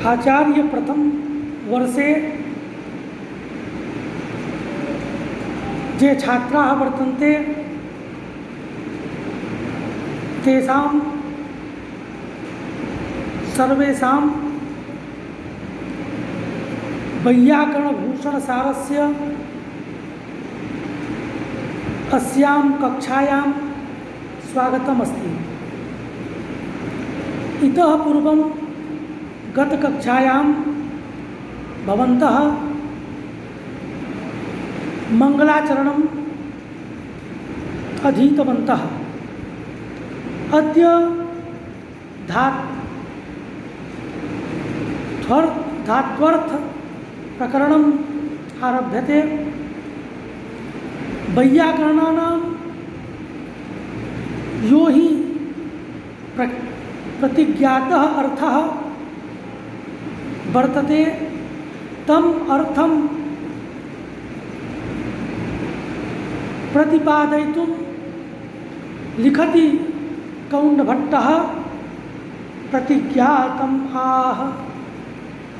आचार्य प्रथम वर्षे ये छात्राः वर्तन्ते तेषां सर्वेषां वैयाकरणभूषणसारस्य अस्यां कक्षायां स्वागतमस्ति। इतः पूर्वं गतकक्षायां भवन्तः मङ्गलाचरणम् अधीतवन्तः। अद्य धात्वर्थ प्रकरणम् आरभ्यते। वैयाकरणानां यो हि प्रतिज्ञातः अर्थः वर्तते तम अर्थं प्रतिपादयितुं लिखति कौण्डभट्टः प्रतिज्ञातम् आह,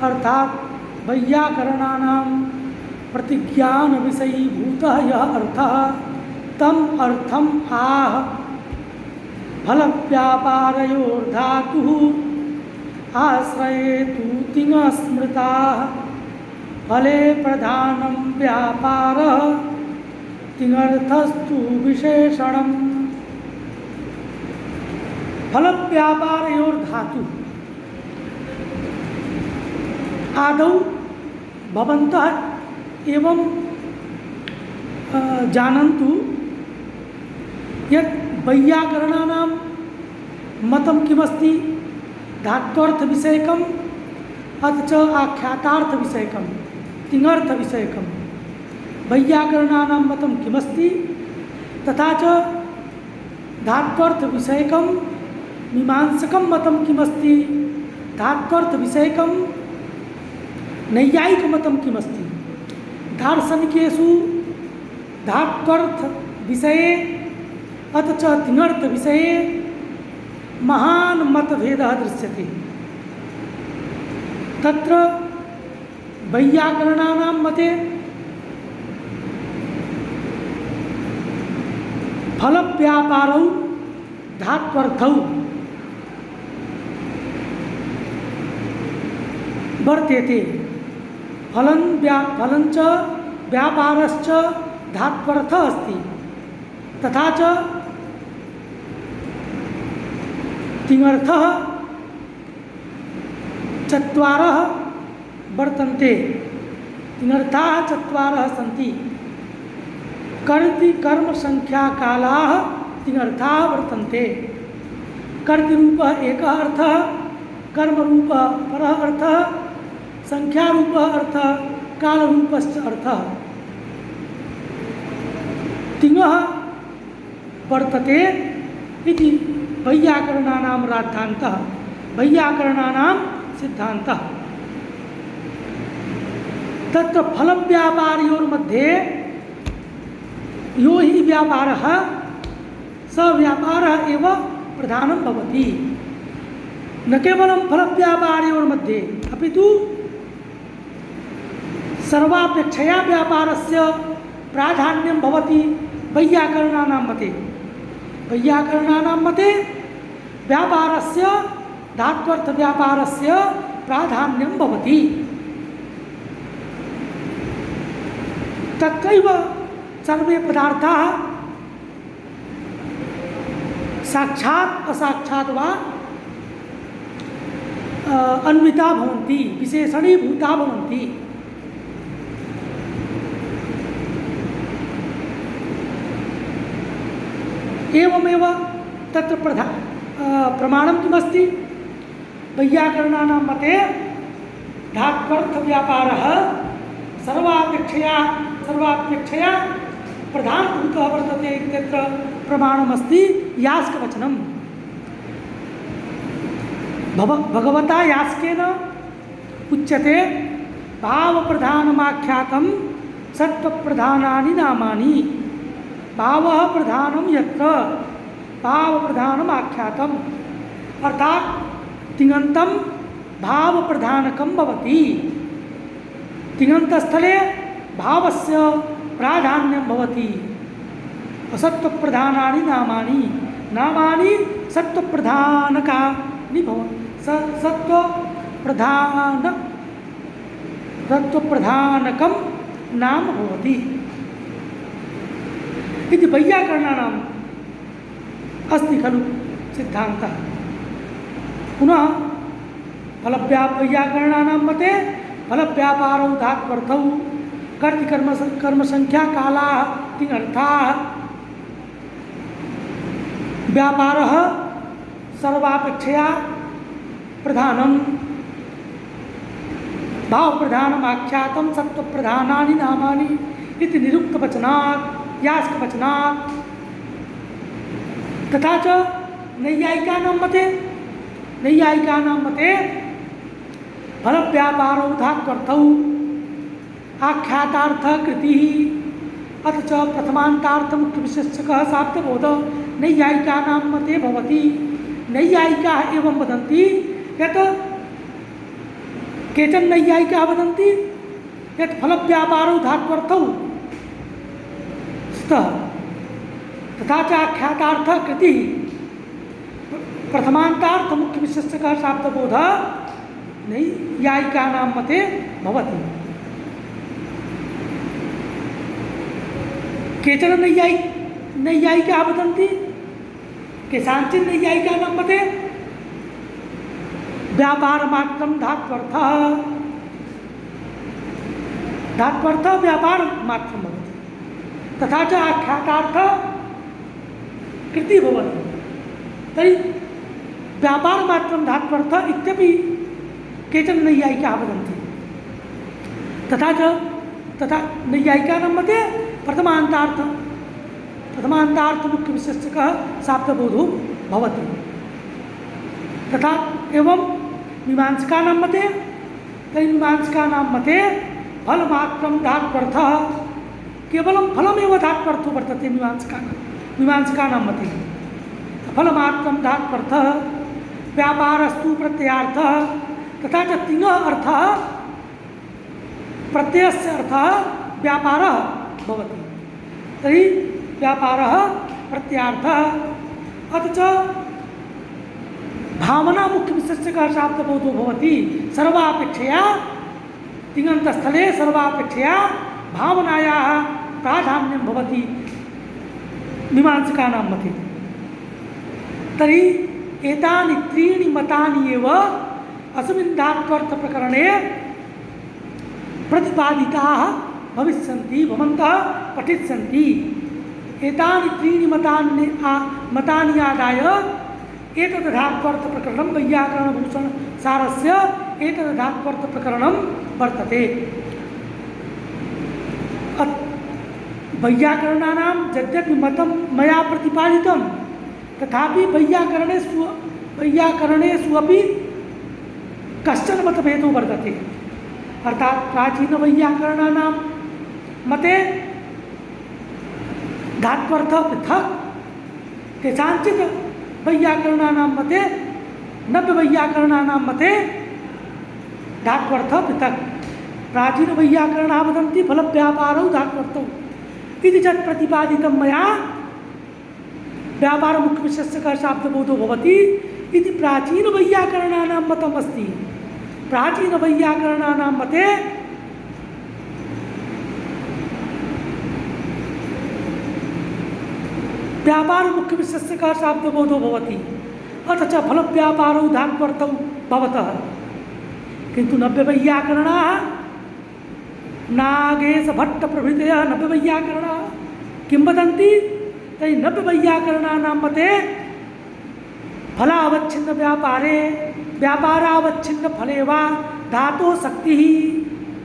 अर्थात वैयाकरणानां प्रतिज्ञान विषयीभूतः यः अर्थः तम अर्थम आह। फल व्यापारयोर्धातुः आश्रयेतु तिङ् स्मृताः। फले प्रधानं व्यापारः तिङर्थस्तु विशेषणम्। फल व्यापारयोर्धातुः आदौ भवन्तः एवं जानन्तु यत् वैयाकरणानां मतं किमस्ति, धात्वर्थविषयकम् अथ च आख्यातार्थविषयकं तिङर्थविषयकं। वैयाकरणानां मतं किमस्ति तथा च धात्वर्थविषयकं मीमांसकं मतं किमस्ति, धात्वर्थविषयकं नैयायिकमतं किमस्ति। दार्शनिकेषु धात्वर्थविषये अथ च तिङर्थविषये महान् मतभेदः दृश्यते। तत्र वैयाकरणानां मते फलव्यापारौ धात्वर्थौ वर्तेते। फलञ्च व्यापारश्च धात्वर्थः अस्ति। तथा च तिङर्थः चत्वारः वर्तन्ते। तिङर्थाः चत्वारः सन्ति। कर्ति कर्म संख्या कालाः तिङर्थाः वर्तन्ते। कर्तृरूपः एकः अर्थः, कर्मरूपः परः अर्थः, संख्यारूपः अर्थः, कालरूपश्च अर्थः। तिङः वर्तते इति वैयाकरणानां राद्धान्तः, वैयाकरणानां सिद्धान्तः। तत्र फलव्यापारयोर्मध्ये यो हि व्यापारः स व्यापारः एव प्रधानं भवति। न केवलं फलव्यापारयोर्मध्ये अपितु सर्वापेक्षया व्यापारस्य प्राधान्यं भवति वैयाकरणानां मते। वैयाकरणानां मते व्यापारस्य धात्वर्थव्यापारस्य प्राधान्यं भवति। तत्रैव सर्वे पदार्थाः साक्षात् असाक्षात् वा अन्विता भवन्ति, विशेषणीभूता भवन्ति। एवमेव तत्र प्रमाणं किमस्ति, वैयाकरणानां मते धात्वर्थव्यापारः सर्वापेक्षया प्रधानभूतः वर्तते इत्यत्र प्रमाणमस्ति यास्कवचनम्। भगवता यास्केन उच्यते भावप्रधानमाख्यातं सत्त्वप्रधानानि नामानि। भावः प्रधानं यत्र भाव प्रधानम आख्यातम, अर्थात तिङंतम भाव प्रधानकं भवति। तिङन्तस्थले भावस्य प्राधान्यं भवति। सत्त्वप्रधानानि नामानि नामानि सत्त्वप्रधानकानि भवन्ति। सत्त्वप्रधानकं नाम भवति इति वैयाकरणानाम् अस्ति खलु सिद्धान्तः। पुनः वैयाकरणानां मते फलव्यापारौ धात्वर्थौ कर्तृकर्मसंख्या कालाः तिङर्थाः। व्यापारः सर्वापेक्षया प्रधानं भावप्रधानमाख्यातं सत्त्वप्रधानानि नामानि इति निरुक्तवचनात् यास्कवचनात्। तथा च नैयायिकानां मते फलव्यापारौ धात्वर्थौ आख्यातार्थः कृतिः अथ च प्रथमान्तार्थमुख्यविशेषकः शाब्दबोधः नैयायिकानां मते भवति। नैयायिकाः एवं वदन्ति यत् केचन नैयायिकाः वदन्ति यत् फलव्यापारौ धात्वर्थौ स्तः तथा च आख्यातार्थः कृतिः प्रथमान्तार्थमुख्यविशेषकः शाब्दबोधः नैयायिकानां मते भवति। केचन नैयायिकाः वदन्ति केषाञ्चित् नैयायिकानां मते व्यापारमात्रं धात्वर्थः व्यापारमात्रं भवति। तथा च आख्यातार्थः कृतिः भवति। तर्हि व्यापारमात्रं धात्वर्थः इत्यपि केचन नैयायिकाः वदन्ति। तथा नैयायिकानां मते प्रथमान्तार्थमुख्यविशेषकः शाब्दबोधो भवति। तथा एवं मीमांसकानां मते फलमात्रं धात्वर्थः केवलं फलमेव धात्वर्थो वर्तते। मीमांसकानां मते फलमात्रं धात्वर्थः व्यापारस्तु प्रत्ययार्थः तथा च तिङः अर्थः प्रत्ययस्य अर्थः व्यापारः भवति। तर्हि व्यापारः प्रत्ययार्थः अथ च भावना मुख्यविशेषकः शाब्दबोधो भवति। सर्वापेक्षया तिङन्तस्थले सर्वापेक्षया भावनायाः प्राधान्यं भवति मीमांसकानां मते। तर्हि एतानि त्रीणि मतानि एव अस्मिन् धात्वर्थप्रकरणे प्रतिपादिताः भविष्यन्ति भवन्तः पठिष्यन्ति। एतानि त्रीणि मतानि आदाय एतद् धात्वर्थप्रकरणं वैयाकरणभूषणसारस्य एतद् धात्वर्थप्रकरणं वर्तते। वैयाकरणानां यद्यपि मतं मया प्रतिपादितं तथापि वैयाकरणेषु अपि कश्चन मतभेदो वर्तते। अर्थात् प्राचीनवैयाकरणानां मते धात्वर्थः पृथक्, केषाञ्चित् वैयाकरणानां मते नव्यवैयाकरणानां मते धात्वर्थः पृथक्। प्राचीनवैयाकरणाः वदन्ति फलव्यापारौ धात्वर्थौ इति च प्रतिपादितं मया व्यापारमुख्यविशेषकः शाब्दबोधो भवति इति प्राचीनवैयाकरणानां मतम् अस्ति। प्राचीनवैयाकरणानां मते व्यापारमुख्यविशेषकः शाब्दबोधो भवति अथ च फलव्यापारौ धात्वर्थौ भवतः। किन्तु नव्यवैयाकरणाः नागेशभट्टप्रभृतयः नव्यवैयाकरणाः किं वदन्ति? तर्हि नव्यवैयाकरणानां मते फलावच्छिन्न व्यापारे व्यापारावच्छिन्न फले वा धातोः शक्तिः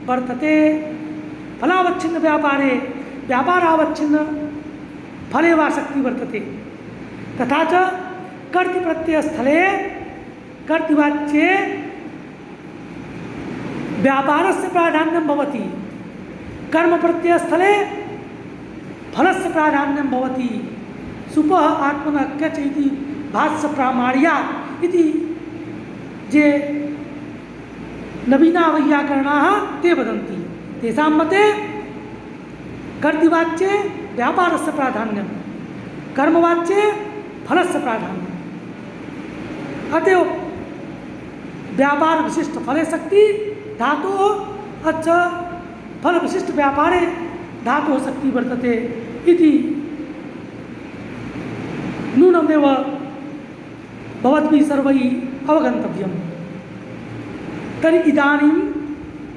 वर्तते। फलावच्छिन्न व्यापारे व्यापारावच्छिन्न फले वा शक्तिः वर्तते। तथा च कर्तृप्रत्ययस्थले कर्तृवाच्ये व्यापारस्य प्राधान्यं भवति। कर्मप्रत्ययस्थले फलस्य प्राधान्यं भवति। सुपः आत्मनः क्यच इति भाष्य प्रामाण्यात् इति जे नवीना वैयाकरणाः ते वदन्ति तेषां मते कर्तृवाच्ये व्यापारस्य प्राधान्यं कर्मवाच्ये फलस्य प्राधान्यम् अतएव व्यापार विशिष्ट फले शक्ति धातु अच्छा फल विशिष्ट व्यापारे धातु शक्ति वर्तते इति नूनमेव भवद्भिः सर्वैः अवगन्तव्यम्। तर्हि इदानीं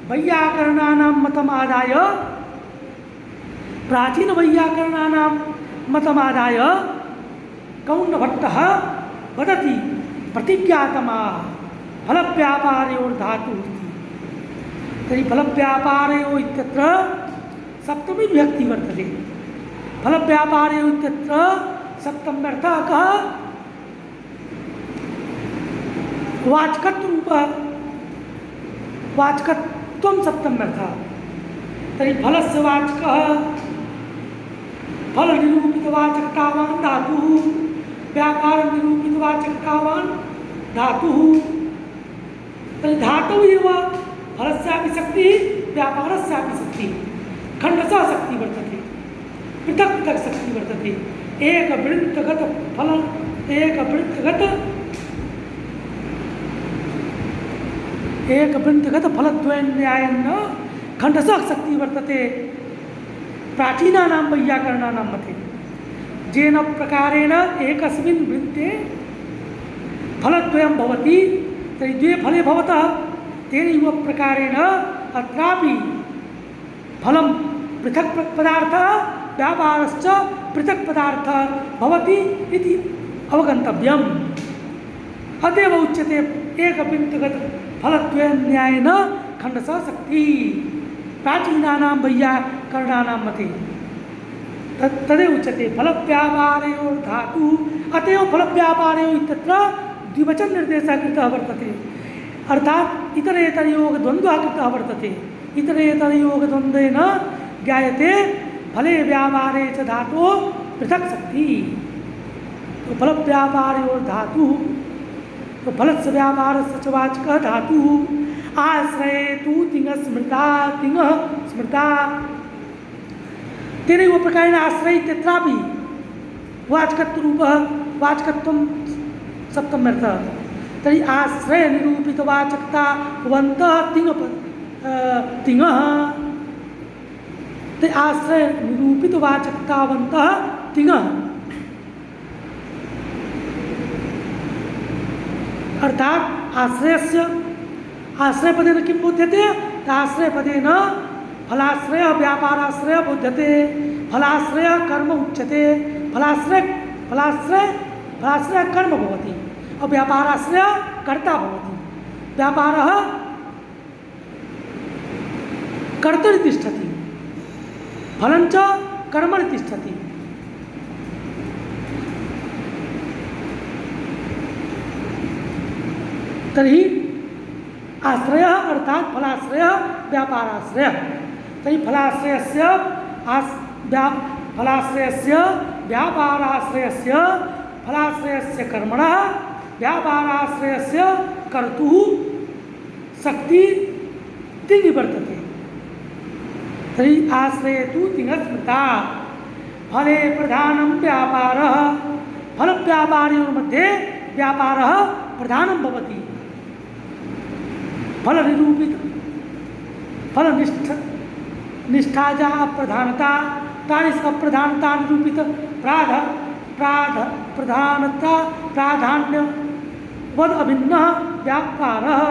वैयाकरणानां मतमादाय प्राचीनवैयाकरणानां मतमादाय कौण्डभट्टः वदति प्रतिज्ञातमा फलव्यापारयोर्धातुः इति। तर्हि फलव्यापारयोः इत्यत्र सप्तमी विभक्ति वर्तते। फलव्यापारयोः इत्यत्र सप्तम्यर्थः कः वाचकत्वरूपः वाचकत्वं सप्तम्यर्थः। तर्हि फलस्य वाचकः फलनिरूपितवाचकतावान् धातुः व्यापारनिरूपितवाचकतावान् धातुः। तर्हि धातुः एव फलस्यापि शक्तिः व्यापारस्यापि शक्तिः खण्डशः शक्तिः वर्तते पृथक् पृथक् शक्तिः वर्तते। एकवृत्तगत फल एकवृत्तगत फलद्वयन्यायेन खण्डशः शक्तिः वर्तते प्राचीनानां वैयाकरणानां मते। येन प्रकारेण एकस्मिन् वृत्ते फलद्वयं भवति तर्हि द्वे फले भवतः तेनैव प्रकारेण अत्रापि फलं पृथक् पदार्थः व्यापारश्च पृथक् पदार्थः भवति इति अवगन्तव्यम्। अतएव उच्यते एकबिन्दुगत फलद्वयन्यायेन खण्डशः शक्तिः प्राचीनानां वैयाकरणानां मते। तदेव उच्यते फलव्यापारयोः धातुः। अतएव फलव्यापारयोः इत्यत्र द्विवचन निर्देशः कृतः वर्तते अर्थात् इतरेतरयोगद्वन्द्वः कृतः वर्तते। इतरेतरयोगद्वन्द्वेन ज्ञायते फले व्यापारे च धातोः पृथक् शक्तिः। तो फलव्यापारयोः धातुः तो फलस्य व्यापारस्य च वाचकः धातुः। आश्रये तु तिङः स्मृता तिङः स्मृता। तेनैव प्रकारेण आश्रय इत्यत्रापि वाचकत्वरूपः वाचकत्वं सप्तम्यर्थः। तर्हि आश्रयनिरूपितवाचकतावन्तः तिङः ते आश्रयनिरूपितवाचकतावन्तः तिङः अर्थात् आश्रयस्य आश्रयपदेन किं बोध्यते आश्रयपदेन फलाश्रय व्यापाराश्रय बोध्यते। फलाश्रय कर्म उच्यते फलाश्रय कर्म भवति और व्यापाराश्रय कर्ता भवति। व्यापारः कर्तरि तिष्ठति फलञ्च कर्मणि तिष्ठति। तर्हि आश्रय अर्थात फलाश्रय व्यापाराश्रय। तर्हि फलाश्रयस्य व्यापाराश्रयस्य फलाश्रयस्य कर्मणः व्यापाराश्रयस्य कर्तुः शक्ति तिङि वर्तते। तर्हि आश्रये तु तिङः स्मृता। फले प्रधानं व्यापारः फलव्यापारयोः मध्ये व्यापारः प्रधानं भवति। फलनिरूपित फलनिष्ठा प्रधानता तानि अप्रधानता निरूपित प्रधानता प्राधान्य वद अभिन्नः व्यापारः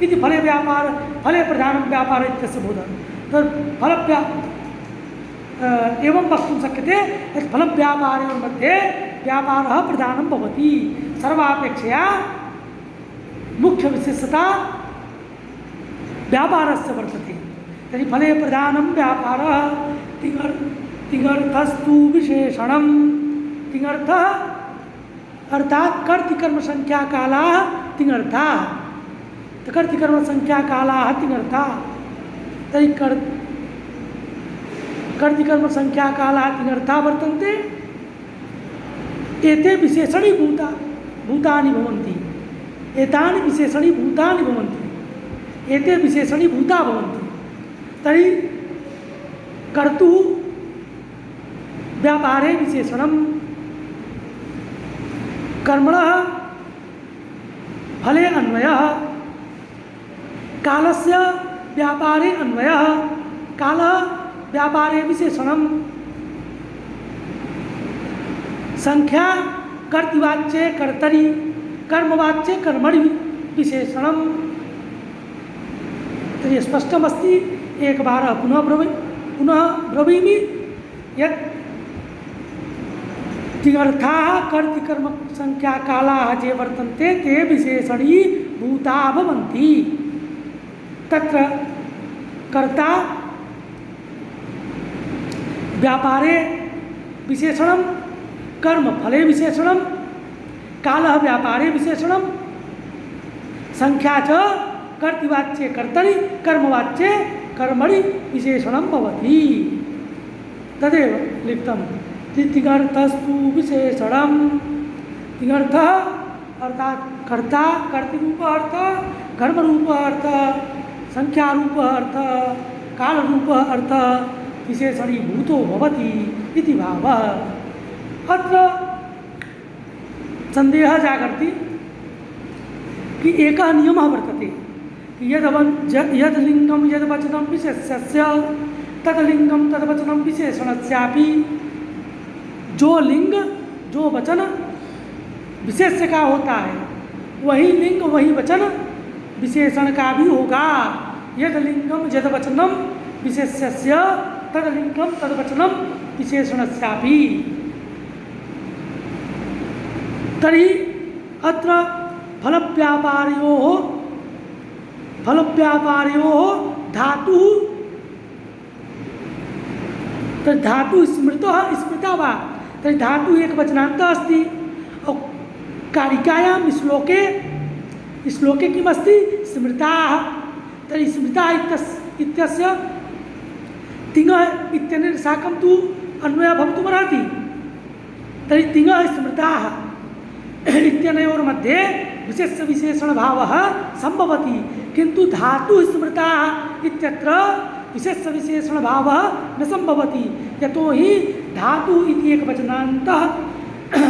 इति फले व्यापार फले प्रधानं व्यापार इत्यस्य बोधः। तत् एवं वक्तुं शक्यते यत् फलव्यापारयोः मध्ये व्यापारः प्रधानं भवति। सर्वापेक्षया मुख्यविशेषता व्यापारस्य वर्तते। तर्हि फले प्रधानं व्यापारः तिङर्थस्तु विशेषणं। तिङर्थः अर्थात् कर्तृकर्मसंख्याकालाः तिङर्थाः। कर्तृकर्मसंख्याकालाः तिङर्थाः। तर्हि कर्तृकर्मसंख्याकालाः तिङर्थाः वर्तन्ते। एते विशेषणीभूतानि भवन्ति। एतानि विशेषणीभूतानि भवन्ति। एते विशेषणीभूता भवन्ति। तर्हि कर्तुः व्यापारे विशेषणं, कर्मणः फले अन्वयः, कालस्य व्यापारे अन्वयः, कालः व्यापारे विशेषणं, संख्या कर्तृवाच्ये कर्तरि, कर्मवाच्ये कर्मणि विशेषणं। तर्हि स्पष्टमस्ति। एकवारं पुनः ब्रवीमि यत् तिङर्थाः कर्तृकर्म संख्या कालाः ये वर्तन्ते ते विशेषणीभूता भवन्ति। तत्र कर्ता व्यापारे विशेषणं, कर्मफले विशेषणं, कालः व्यापारे विशेषणं, संख्या च कर्तृवाच्ये कर्तरि, कर्मवाच्ये कर्मणि विशेषणं भवति। तदेव लिखितं। तिङर्थस्तु विशेषणं। तिङर्थः अर्थात कर्ता, कर्तृरूप अर्थ, कर्मरूप अर्थ, संख्यारूप अर्थ, कालरूप अर्थ विशेषणीभूतो भवति इति भावः। अत्र संदेहः जागर्ति कि एकः नियमः वर्तते यद् लिंगं यद् वचनं विशेष्यस्य तद् लिंगं तद् वचनं विशेषणस्यापि। जो लिंग जो वचन विशेष्य का होता है वही लिंग वही वचन विशेषण का भी होगा। यद् लिंगम यद् वचनम विशेष्यस्य तद् लिंगम तद् वचनम विशेषणस्यापि। तर्हि अत्र फलव्यापारयोः धातुः तर्हि धातुः स्मृता वा। तर्हि धातुः एकवचनान्तः अस्ति। और कारिकायां श्लोके किमस्ति स्मृताः। तर्हि स्मृता इत्यस्य तिङ इत्यनेन साकं तु अन्वयः भवितुमर्हति। तर्हि तिङः स्मृताः इत्यनयोर्मध्ये विशेषविशेषणभावः सम्भवति। किन्तु धातुः स्मृताः इत्यत्र विशेषविशेषणभावः न सम्भवति। यतोहि धातु इति एकवचनान्तः,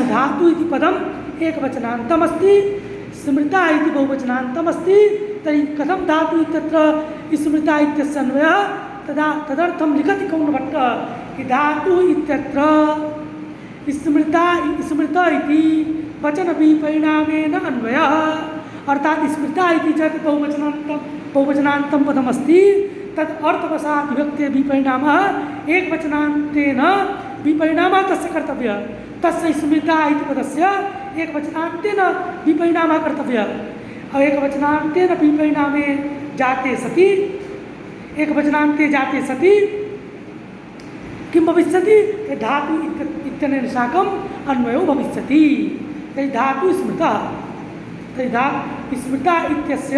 धातु इति पदम् एकवचनान्तमस्ति, स्मृता इति बहुवचनान्तमस्ति। तर्हि कथं धातु इत्यत्र स्मृता इत्यस्य अन्वयः तदर्थं लिखति कौण्डभट्टः कि धातु इत्यत्र स्मृत इति वचनविपरिणामेन अन्वयः। अर्थात स्मृता इति चेत् बहुवचनान्तं पदमस्ति तत् अर्थवशात् विभक्ते विपरिणामः एकवचनान्तेन विपरिणामः तस्य कर्तव्यः। तस्य स्मृता इति पदस्य एकवचनान्तेन विपरिणामः कर्तव्यः। एकवचनान्तेन विपरिणामे जाते सति एकवचनान्ते जाते सति किं भविष्यति? धातु इत्यनेन साकम् अन्वयो भविष्यति। तर्हि धातु स्मृतः। तर्हि स्मृता इत्यस्य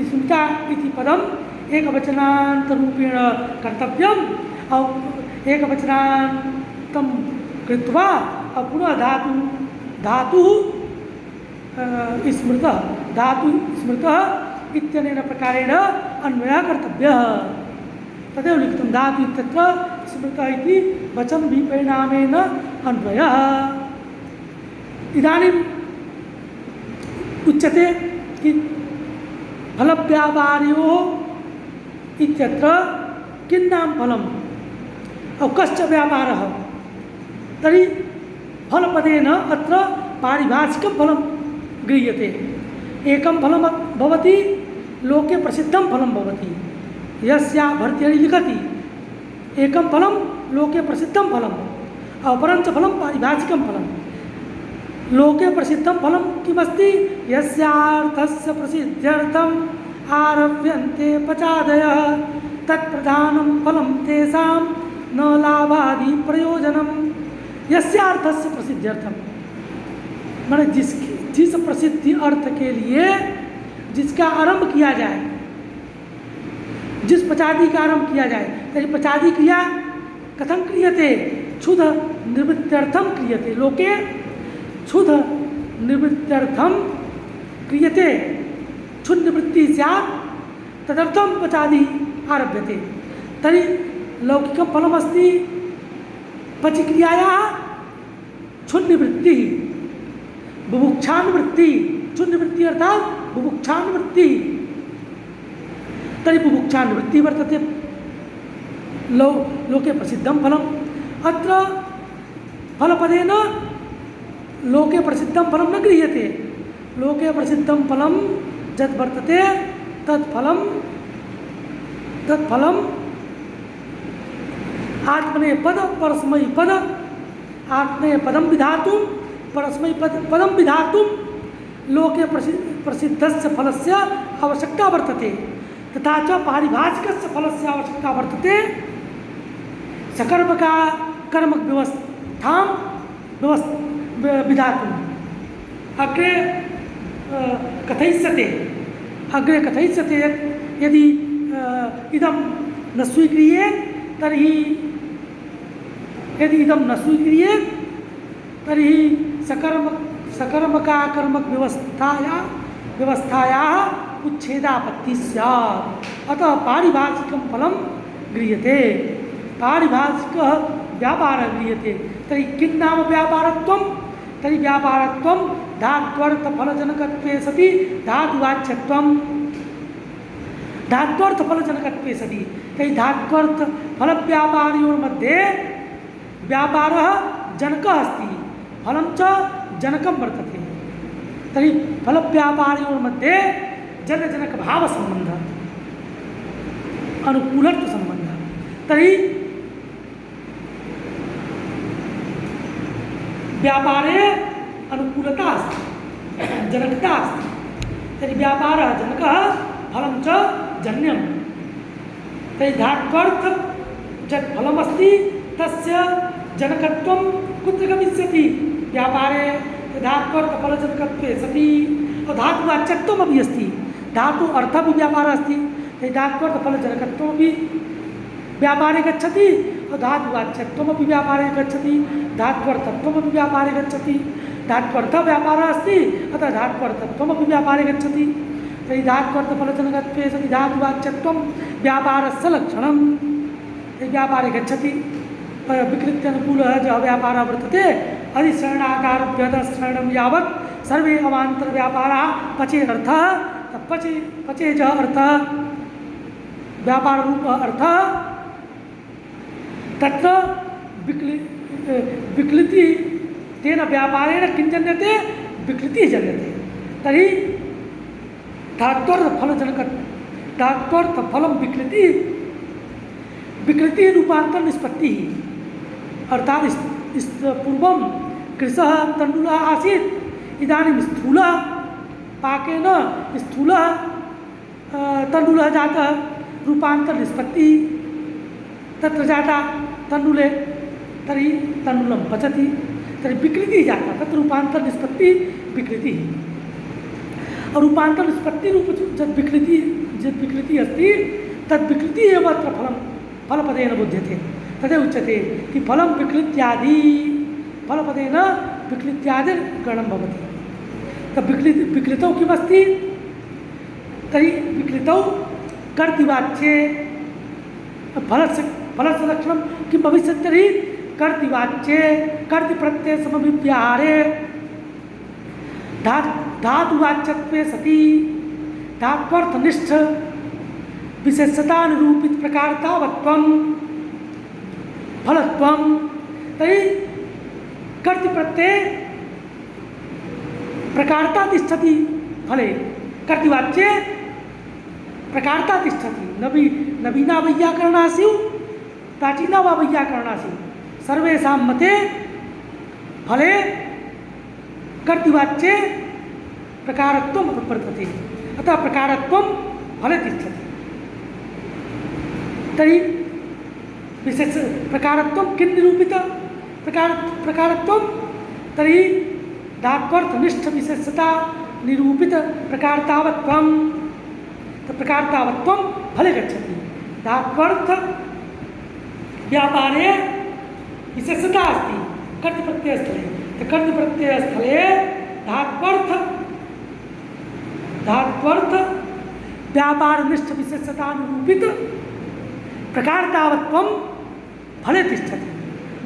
स्मृता इति पदम् एकवचनान्तरूपेण कर्तव्यम्। और एकवचनान्तं कृत्वा पुनः धातुः स्मृतः इत्यनेन प्रकारेण अन्वयः कर्तव्यः। तदेव लिखितं। धातु इत्यत्र स्मृतः इति वचन विपरिणामेन अन्वयः। इदानीम् उच्यते कि फलव्यापारयोः इत्यत्र किन्नाम फलम् और कश्च व्यापारः। तर्हि फलपदेन अत्र पारिभाषिकं फलं गृह्यते। एकं फलं भवति लोके प्रसिद्धं फलं भवति। यस्या भर्तृहरिः लिखति एकं फलं लोके प्रसिद्धं फलम् अपरञ्च फलं पारिभाषिकं फलं। लोके प्रसिद्धं फलं किमस्ति? यस्यार्थस्य प्रसिद्ध्यर्थम् आरभ्यन्ते पचादयः तत्प्रधानं फलं तेषां न लाभादि प्रयोजनम्। यस्यार्थस्य प्रसिद्ध्यर्थम माने जिस प्रसिद्धि अर्थ के लिए जिसका आरंभ किया जाए, जिस पचादी का आरंभ किया जाए। तर्हि पचादी क्रिया कथं क्रियते? क्षुध निवृत्त्यर्थं क्रियते। लोके क्षुध निवृत्त्यर्थं क्रियते। क्षुन्निवृत्ति स्यात् तदर्थं पचादि आरभ्यते। तर्हि लौकिकं फलमस्ति पचक्रियायाः क्षुन्निवृत्तिः बुभुक्षान्वृत्तिः। क्षुन्निवृत्तिः अर्थात् बुभुक्षान्वृत्तिः। तर्हि बुभुक्षान्वृत्तिः वर्तते लोके प्रसिद्धं फलम्। अत्र फलपदेन लोके प्रसिद्धं फलं न गृह्यते। लोके प्रसिद्धं फलं यत् वर्तते तत्फलं आत्मनेपद परस्मैपद आत्मनेपदं विधातुं परस्मैपदं विधातुं लोके प्रसिद्धस्य फलस्य आवश्यकता वर्तते। तथा च पारिभाषिकस्य फलस्य आवश्यकता वर्तते सकर्मका कर्मक व्यवस्थां विधातुम्। अग्रे कथयिष्यते यत् यदि इदं न स्वीक्रियेत् तर्हि सकर्मका कर्मक व्यवस्थायाः उच्छेदापत्ति स्यात्। अतः पारिभाषिकं फलं गृह्यते, पारिभाषिकः व्यापारः गृह्यते। तर्हि किं नाम व्यापारत्वं? तर्हि व्यापारत्वं धात्वर्थफलजनकत्वे सति धातुवाच्यत्वं। धात्वर्थफलजनकत्वे सति तर्हि धात्वर्थफलव्यापारयोर्मध्ये व्यापारः जनकः अस्ति, फलं च जनकं वर्तते। तर्हि फलव्यापारयोर्मध्ये जनजनकभावसम्बन्धः अनुकूलत्वसम्बन्धः। तर्हि व्यापारे अनुकूलता अस्ति, जनकता अस्ति। तर्हि व्यापारः जनकः फलं च जन्यं। तर्हि धात्वर्थ यत् फलमस्ति तस्य जनकत्वं कुत्र गमिष्यति? व्यापारे धात्वर्थफलजनकत्वे सति धातुवाच्यत्वमपि अस्ति। धातु अर्थः व्यापारः अस्ति। तर्हि धात्वर्थफलजनकत्वमपि व्यापारे गच्छति और धातुवाच्यत्वमपि व्यापारे गच्छति, धात्वर्थत्वमपि व्यापारे गच्छति। धात्वर्थः व्यापारः अस्ति अतः धात्वर्थत्वमपि व्यापारे गच्छति। तर्हि धात्वर्थफलजनकत्वे सति धातुवाच्यत्वं व्यापारस्य लक्षणं व्यापारे गच्छति। विकृत्यनुकूलः यः व्यापारः वर्तते अधिश्रवणादारभ्यतश्रवणं यावत् सर्वे अवान्तरव्यापाराः पचेरर्थः। पचे च अर्थः व्यापाररूपः अर्थः तत्र विक्लिति तेन व्यापारेण किं जन्यते? विक्लितिः जन्यते। तर्हि धात्वर्थफलं विक्लितिः रूपान्तर निष्पत्तिः। अर्थात् पूर्वं कृशः तण्डुलः आसीत्, इदानीं स्थूलः पाकेन स्थूलः तण्डुलः जातः, रूपान्तर निष्पत्तिः तत्र जाता तण्डुले। तर्हि तण्डुलं पचति, तर्हि विकृतिः जाता, तत्र रूपान्तर निष्पत्तिः विकृतिः। और रूपान्तर निष्पत्ति रूप यद् विकृतिः अस्ति तद् विकृतिः एव अत्र फलपदेन बुध्यते। तदेव उच्यते कि फलं विकृत्यादि, फलपदेन विकृत्यादिर्गणं भवति। तद् विकृतौ किमस्ति? तर्हि विकृतौ कर्तृवाच्ये फलस्य लक्षणं किं भविष्यति? तर्हि कर्तृवाच्ये कर्तृप्रत्ययसमभिव्याहारे धातुवाच्यत्वे सति धात्वर्थनिष्ठ विशेषतानिरूपित प्रकारतावत्वं फलत्वं। तर्हि कर्तृप्रत्यय प्रकारता तिष्ठति फले, कर्तृवाच्ये प्रकारता तिष्ठति। नवीना वैयाकरणा स्युः प्राचीना वा वैयाकरणा स्युः सर्वेषां मते फले कर्तृवाच्ये प्रकारत्वं वर्तते, अतः प्रकारत्वं फले तिष्ठति। तर्हि विशेष प्रकारत्वं किं निरूपितं? प्रकारत्वं तर्हि धात्वर्थनिष्ठ विशेषता निरूपित प्रकारतावत्वं। प्रकारतावत्वं फले गच्छति। धात्वर्थ व्यापारे विशेषता अस्ति कर्तृप्रत्ययस्थले। कर्तृप्रत्ययस्थले धात्वर्थ धात्वर्थ व्यापार निष्ठ विशेषतानुरूपित प्रकारतावत्वं फले तिष्ठति,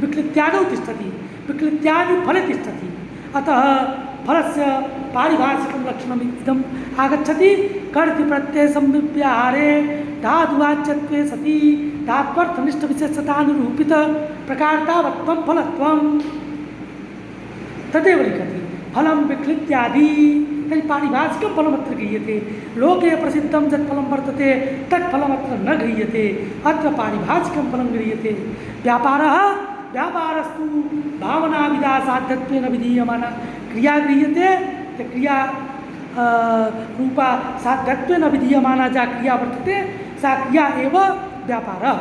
विक्लित्यादौ तिष्ठति, विक्लित्यादि फले तिष्ठति। अतः फलस्य पारिभाषिकं लक्षणम् इदम् आगच्छति। कर्ति प्रत्यय संव्यवहारे धातुवाच्यत्वे सति धात्वर्थनिष्ठ विशेषतानुरूपित प्रकारतावत्वं फलत्वं तदेव लिखति। फलं विक्लित्यादि तर्हि पारिभाषिकं फलमत्र गृह्यते। लोके प्रसिद्धं यत् फलं वर्तते तत्फलमत्र न गृह्यते, अत्र पारिभाषिकं फलं गृह्यते। व्यापारः व्यापारस्तु भावनाविधा साध्यत्वेन विधीयमाना क्रिया गृह्यते। क्रिया रूपा साध्यत्वेन विधीयमाना या क्रिया वर्तते सा क्रिया एव व्यापारः।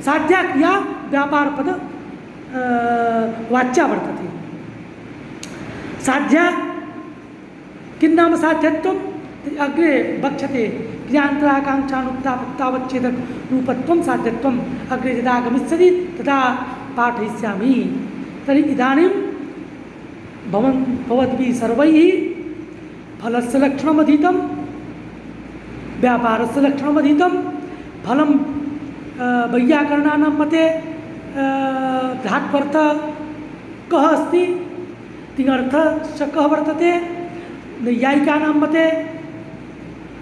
साध्या क्रिया व्यापारपद वाच्या वर्तते। साध्या किं नाम साध्यत्वम् अग्रे वक्ष्यते। क्रियान्तराकाङ्क्षानुक्तावच्छेदक रूपत्वं साध्यत्वम् अग्रे यदा गमिष्यति तदा पाठयिष्यामि। तर्हि इदानीं भवद्भिः सर्वैः फलस्य लक्षणम् अधीतं, व्यापारस्य लक्षणम् अधीतं। फलं वैयाकरणानां मते धात्वर्थः कः अस्ति, तिङर्थस्य कः वर्तते। नैयायिकानां मते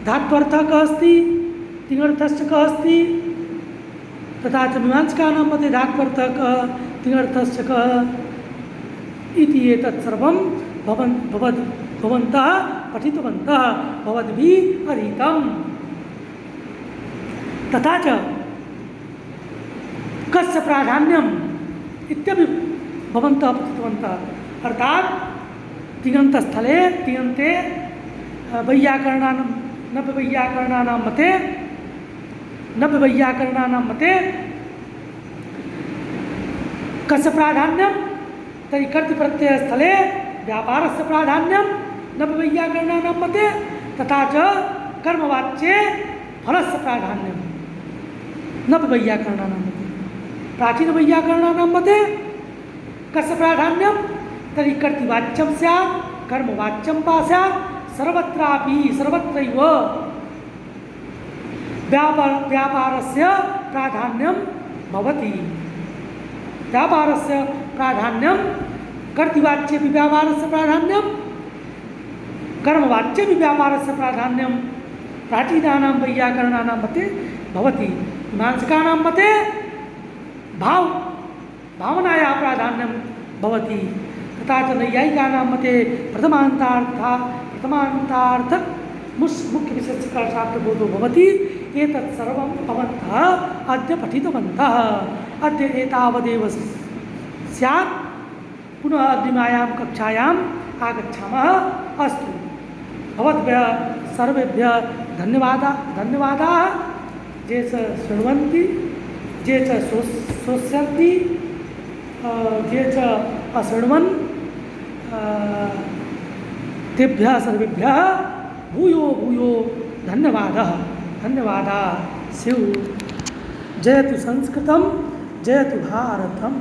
धात्वर्थः कः अस्ति, तिङर्थस्य कः अस्ति, तथा च मीमांसकानां मते धात्वर्थः कः, तिङर्थस्य कः इति एतत् सर्वं भवन्तः पठितवन्तः, भवद्भिः अधीतं। तथा च कस्य प्राधान्यम् इत्यपि भवन्तः पठितवन्तः। अर्थात् तिङन्तस्थले तिङन्ते नव्यवैयाकरणानां मते कस्य प्राधान्यं, तर्हि कर्तृप्रत्ययस्थले व्यापारस्य प्राधान्यं नव्यवैयाकरणानां मते, तथा च कर्मवाच्ये फलस्य प्राधान्यं नव्यवैयाकरणानां मते। प्राचीनवैयाकरणानां मते कस्य प्राधान्यं, तर्हि कर्तृवाच्यं स्यात्, कर्मवाच्यं वा स्यात्, सर्वत्रापि सर्वत्रैव व्यापारस्य प्राधान्यं भवति। व्यापारस्य प्राधान्यं कर्तृवाच्येपि व्यापारस्य प्राधान्यं, कर्मवाच्येपि व्यापारस्य प्राधान्यं प्राचीनानां वैयाकरणानां मते भवति। मीमांसकानां मते भावनायाः प्राधान्यं भवति। तथा च नैयायिकानां मते प्रथमान्तार्थ मुख्यविशेषकार्थबोधो भवति। एतत् सर्वं भवन्तः अद्य पठितवन्तः। अद्य एतावदेव स्यात्। पुनः अग्रिमायां कक्षायाम् आगच्छामः। अस्तु, भवद्भ्यः सर्वेभ्यः धन्यवादाः। ये च शृण्वन्ति, ये च श्रोष्यन्ति, ये च अशृण्वन्, तेभ्यः सर्वेभ्यः भूयो भूयो धन्यवादः स्युः। जयतु संस्कृतं, जयतु भारतम्।